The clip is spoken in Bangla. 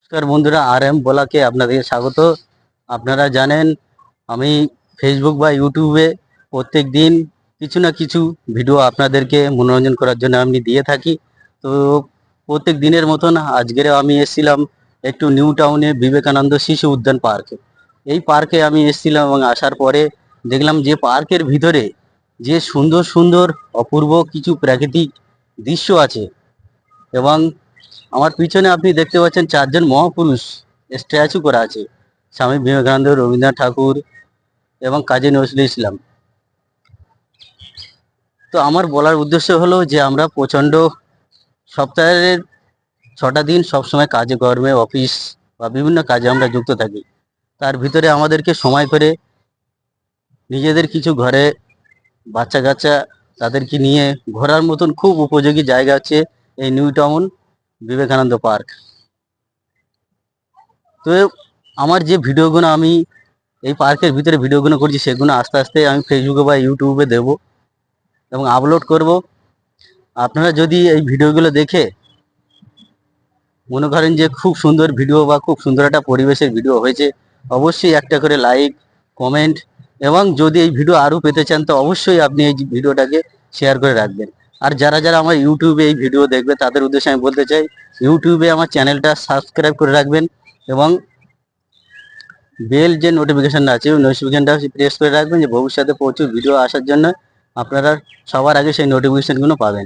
নমস্কার বন্ধুরা, আর এম বলাকে আপনাদের স্বাগত। আপনারা জানেন আমি ফেসবুক বা ইউটিউবে প্রত্যেক দিন কিছু না কিছু ভিডিও আপনাদেরকে মনোরঞ্জন করার জন্য আমি দিয়ে থাকি। তো প্রত্যেক দিনের মতন আজকের আমি এসেছিলাম একটু নিউ টাউনে বিবেকানন্দ শিশু উদ্যান পার্কে। এই পার্কে আমি এসেছিলাম এবং আসার পরে দেখলাম যে পার্কের ভিতরে যে সুন্দর সুন্দর অপূর্ব কিছু প্রাকৃতিক দৃশ্য আছে। এবং আমার পিছনে আপনি দেখতে পাচ্ছেন চারজন মহাপুরুষ স্ট্যাচু করা আছে, স্বামী বিবেকানন্দ, রবীন্দ্রনাথ ঠাকুর এবং কাজী নজরুল ইসলাম। তো আমার বলার উদ্দেশ্য হলো যে আমরা প্রচণ্ড সপ্তাহের 6টা দিন সবসময় কাজে কর্মে অফিস বা বিভিন্ন কাজে আমরা যুক্ত থাকি। তার ভিতরে আমাদেরকে সময় করে নিজেদের কিছু ঘরে বাচ্চা কাচ্চা তাদেরকে নিয়ে ঘোরার মতন খুব উপযোগী জায়গা হচ্ছে এই নিউ টাউন বিবেকানন্দ পার্ক। তো আমার যে ভিডিওগুলো আমি এই পার্কের ভিতরে ভিডিওগুলো করছি সেগুলো আস্তে আস্তে আমি ফেসবুকে বা ইউটিউবে দেব এবং আপলোড করব। আপনারা যদি এই ভিডিওগুলো দেখে মনে করেন যে খুব সুন্দর ভিডিও বা খুব সুন্দর একটা পরিবেশের ভিডিও হয়েছে, অবশ্যই একটা করে লাইক, কমেন্ট এবং যদি এই ভিডিও আরও পেতে চান তো অবশ্যই আপনি এই ভিডিওটাকে শেয়ার করে রাখবেন। আর যারা যারা আমার ইউটিউবে এই ভিডিও দেখবে তাদের উদ্দেশ্যে আমি বলতে চাই, ইউটিউবে আমার চ্যানেলটা সাবস্ক্রাইব করে রাখবেন এবং বেল যে নোটিফিকেশনটা আছে ওই নোটিফিকেশনটা প্রেস করে রাখবেন যে ভবিষ্যতে প্রচুর ভিডিও আসার জন্য আপনারা সবার আগে সেই নোটিফিকেশনগুলো পাবেন।